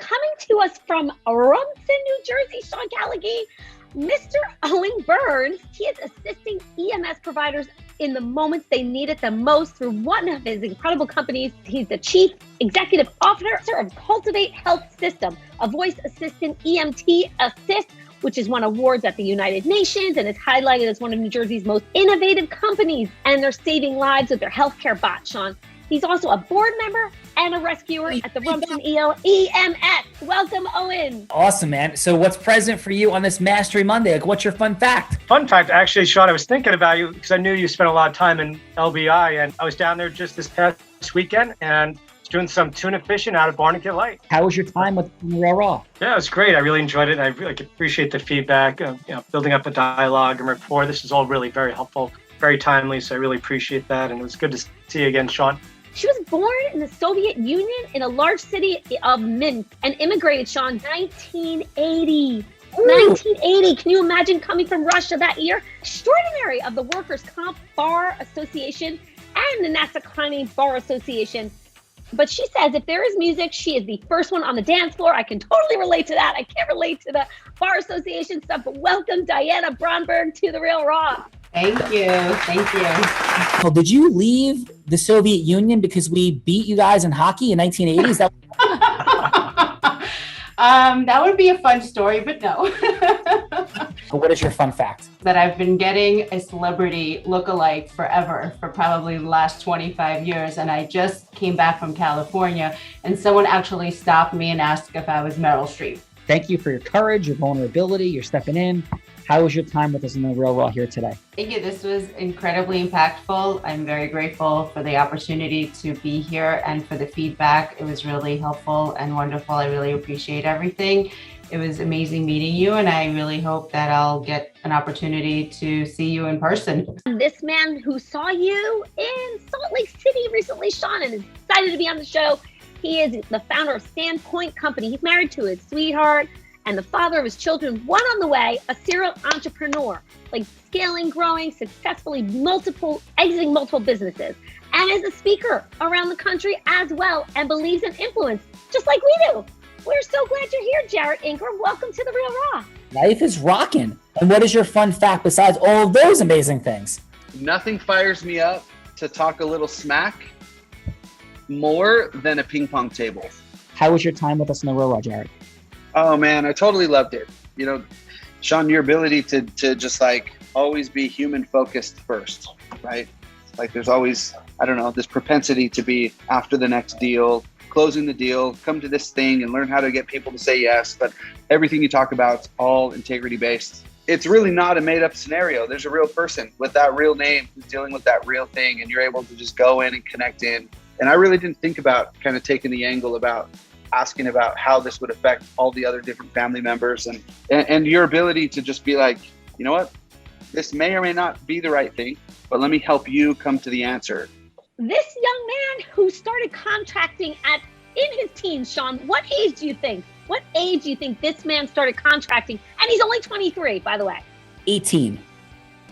Coming to us from Rumson, New Jersey, Sean Callagy, Mr. Owen Burns. He is assisting EMS providers in the moments they need it the most through one of his incredible companies. He's the Chief Executive Officer of Cultivate Health System, a voice assistant EMT assist, which has won awards at the United Nations and is highlighted as one of New Jersey's most innovative companies. And they're saving lives with their healthcare bot, Sean. He's also a board member and a rescuer at the Rumson EMS. Welcome, Owen. Awesome, man. So what's present for you on this Mastery Monday? Like, what's your fun fact? Fun fact, actually, Sean, I was thinking about you because I knew you spent a lot of time in LBI, and I was down there just this past weekend and doing some tuna fishing out of Barnegat Light. How was your time with Real Raw? Yeah, it was great. I really enjoyed it. And I really appreciate the feedback, building up a dialogue and rapport. This is all really very helpful, very timely. So I really appreciate that. And it was good to see you again, Sean. She was born in the Soviet Union in a large city of Minsk and immigrated, Sean, 1980. Ooh. 1980. Can you imagine coming from Russia that year? Extraordinary of the Workers' Comp Bar Association and the NASA Coliseum Bar Association. But she says if there is music, she is the first one on the dance floor. I can totally relate to that. I can't relate to the Bar Association stuff, but welcome Diana Bromberg to The Real Raw. Thank you. Thank you. Well, did you leave the Soviet Union because we beat you guys in hockey in 1980s? That would be a fun story, but no. What is your fun fact? That I've been getting a celebrity lookalike forever, for probably the last 25 years. And I just came back from California and someone actually stopped me and asked if I was Meryl Streep. Thank you for your courage, your vulnerability, your stepping in. How was your time with us in The Real Raw here today? Thank you. This was incredibly impactful. I'm very grateful for the opportunity to be here and for the feedback. It was really helpful and wonderful. I really appreciate everything. It was amazing meeting you, and I really hope that I'll get an opportunity to see you in person. This man who saw you in Salt Lake City recently, Sean, and is excited to be on the show. He is the founder of Standpoint Company. He's married to his sweetheart and the father of his children, one on the way, a serial entrepreneur, like scaling, growing, successfully exiting multiple businesses, and is a speaker around the country as well, and believes in influence, just like we do. We're so glad you're here, Jarrett Ingram. Welcome to The Real Raw. Life is rocking. And what is your fun fact besides all of those amazing things? Nothing fires me up to talk a little smack more than a ping pong table. How was your time with us in The Real Raw, Jarrett? Oh man, I totally loved it. You know, Sean, your ability to just like always be human focused first, right? Like there's always, I don't know, this propensity to be after the next deal, closing the deal, come to this thing and learn how to get people to say yes. But everything you talk about is all integrity based. It's really not a made up scenario. There's a real person with that real name who's dealing with that real thing, and you're able to just go in and connect in. And I really didn't think about kind of taking the angle about asking about how this would affect all the other different family members, and your ability to just be like, you know what, this may or may not be the right thing, but let me help you come to the answer. This young man who started contracting in his teens, Sean, what age do you think? What age do you think this man started contracting? And he's only 23, by the way. 18.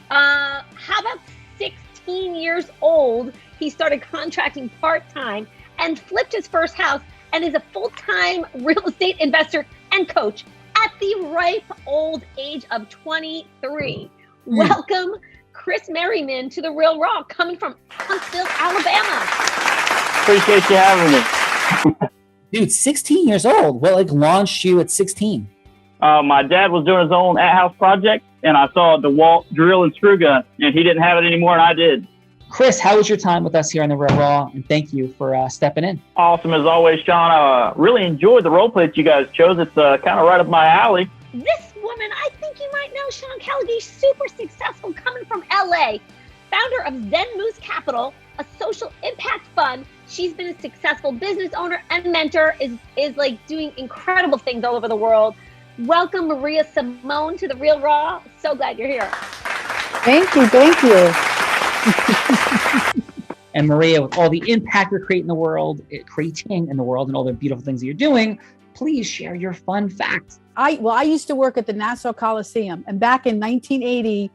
How about 16 years old? He started contracting part-time and flipped his first house and is a full-time real estate investor and coach at the ripe old age of 23. Welcome, Chris Merriman, to The Real Raw, coming from Huntsville, Alabama. Appreciate you having me. Dude, 16 years old. What launched you at 16? My dad was doing his own at-house project, and I saw a DeWalt drill and screw gun, and he didn't have it anymore, and I did. Chris, how was your time with us here on The Real Raw? And thank you for stepping in. Awesome as always, Sean. I really enjoyed the role play that you guys chose. It's kind of right up my alley. This woman, I think you might know, Sean Callagy, super successful, coming from LA, founder of ZenMoose Capital, a social impact fund. She's been a successful business owner and mentor, is like doing incredible things all over the world. Welcome, Maria Simone, to The Real Raw. So glad you're here. Thank you. Thank you. And Maria, with all the impact you're creating in the world, and all the beautiful things that you're doing, please share your fun fact. I used to work at the NASA Coliseum, and back in 1980,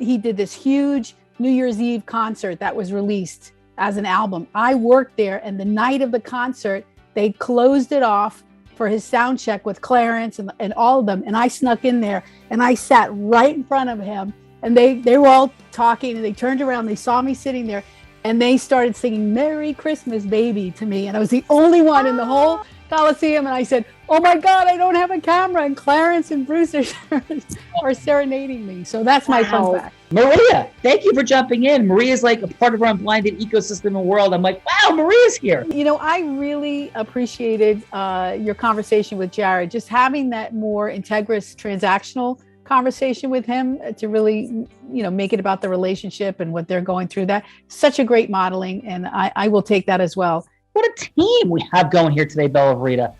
he did this huge New Year's Eve concert that was released as an album. I worked there, and the night of the concert, they closed it off for his sound check with Clarence and all of them. And I snuck in there and I sat right in front of him, and they were all talking, and they turned around, they saw me sitting there, and they started singing "Merry Christmas, Baby" to me. And I was the only one in the whole Coliseum. And I said, "Oh my God, I don't have a camera." And Clarence and Bruce are serenading me. So that's my fun fact. Maria, thank you for jumping in. Maria's like a part of our unblinded ecosystem and world. I'm like, wow, Maria's here. You know, I really appreciated your conversation with Jarrett, just having that more integrous transactional conversation with him to really, you know, make it about the relationship and what they're going through. That such a great modeling. And I will take that as well. What a team we have going here today, Bella Verita.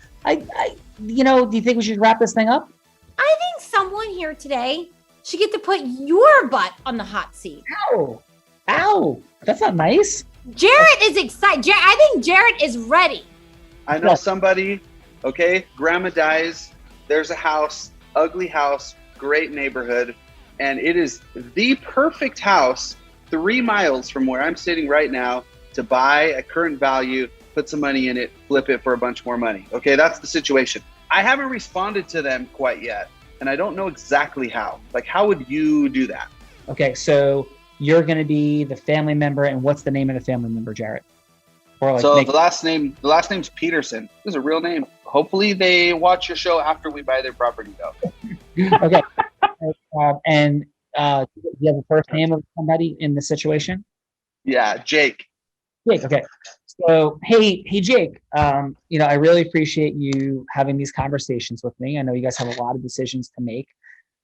You know, do you think we should wrap this thing up? I think someone here today should get to put your butt on the hot seat. Ow, that's not nice. Jarrett is excited. I think Jarrett is ready. I know somebody, okay, grandma dies, there's a house, ugly house, great neighborhood, and it is the perfect house 3 miles from where I'm sitting right now to buy at current value, put some money in it, flip it for a bunch more money. Okay, that's the situation. I haven't responded to them quite yet, and I don't know exactly how. Like, how would you do that? Okay, so you're going to be the family member, and what's the name of the family member, Jarrett? Or like so the last name's Peterson. This is a real name. Hopefully they watch your show after we buy their property, though. Okay. And do you have a first name of somebody in the situation? Yeah, Jake. Jake, okay. So, hey, Jake, you know, I really appreciate you having these conversations with me. I know you guys have a lot of decisions to make.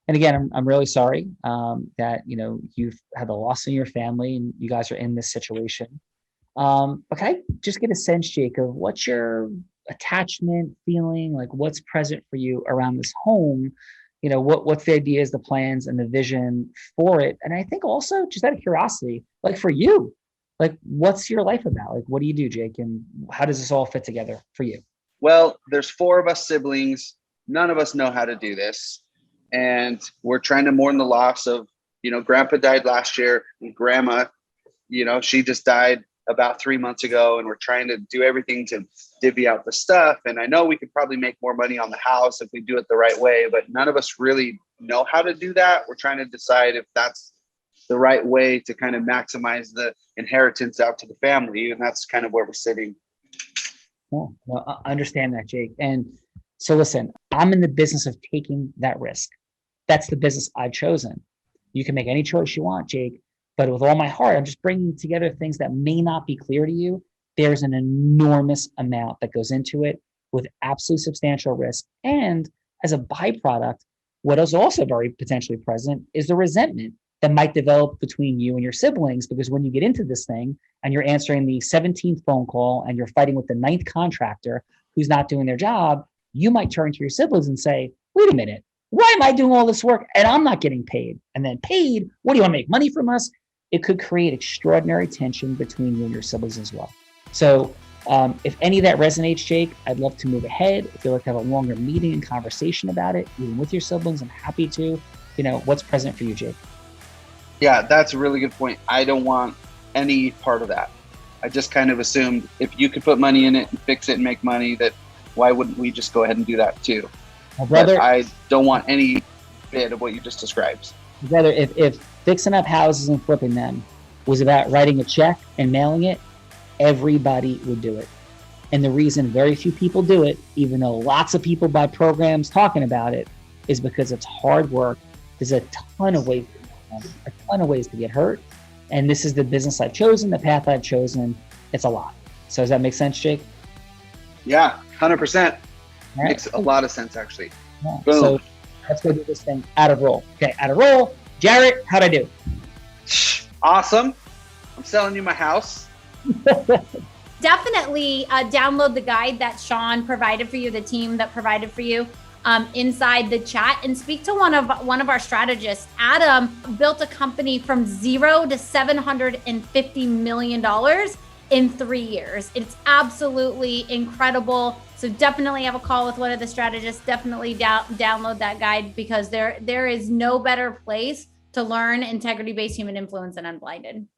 And again, I'm really sorry that, you know, you've had a loss in your family and you guys are in this situation. But can I just get a sense, Jake, of what's your attachment feeling? Like, what's present for you around this home? You know, what's the ideas, the plans, and the vision for it? And I think also, just out of curiosity, like for you, like, what's your life about? Like, what do you do, Jake? And how does this all fit together for you? Well, there's 4 of us siblings. None of us know how to do this. And we're trying to mourn the loss of, you know, grandpa died last year, and grandma, you know, she just died about 3 months ago, and we're trying to do everything to divvy out the stuff. And I know we could probably make more money on the house if we do it the right way, but none of us really know how to do that. We're trying to decide if that's the right way to kind of maximize the inheritance out to the family. And that's kind of where we're sitting. Well, I understand that, Jake. And so listen, I'm in the business of taking that risk. That's the business I've chosen. You can make any choice you want, Jake, but with all my heart, I'm just bringing together things that may not be clear to you. There's an enormous amount that goes into it with absolutely substantial risk. And as a byproduct, what is also very potentially present is the resentment that might develop between you and your siblings, because when you get into this thing and you're answering the 17th phone call and you're fighting with the 9th contractor who's not doing their job, you might turn to your siblings and say, wait a minute, why am I doing all this work and I'm not getting paid? And then paid, what do you want to make money from us? It could create extraordinary tension between you and your siblings as well. So if any of that resonates, Jake, I'd love to move ahead. If you'd like to have a longer meeting and conversation about it, even with your siblings, I'm happy to. You know, what's present for you, Jake? Yeah, that's a really good point. I don't want any part of that. I just kind of assumed if you could put money in it and fix it and make money, that why wouldn't we just go ahead and do that too? My brother, but I don't want any bit of what you just described. Brother, if fixing up houses and flipping them was about writing a check and mailing it, everybody would do it. And the reason very few people do it, even though lots of people buy programs talking about it, is because it's hard work. There's a ton of ways to get hurt. And this is the business I've chosen, the path I've chosen. It's a lot. So does that make sense, Jake? Yeah, 100%. Right. Makes a lot of sense, actually. Yeah. So let's go do this thing out of roll. Okay, out of roll. Jarrett, how'd I do? Awesome. I'm selling you my house. Definitely download the guide that Sean provided for you, the team that provided for you, inside the chat, and speak to one of our strategists. Adam built a company from $0 to $750 million in 3 years. It's absolutely incredible. So definitely have a call with one of the strategists. Definitely download that guide, because there is no better place to learn integrity-based human influence than Unblinded.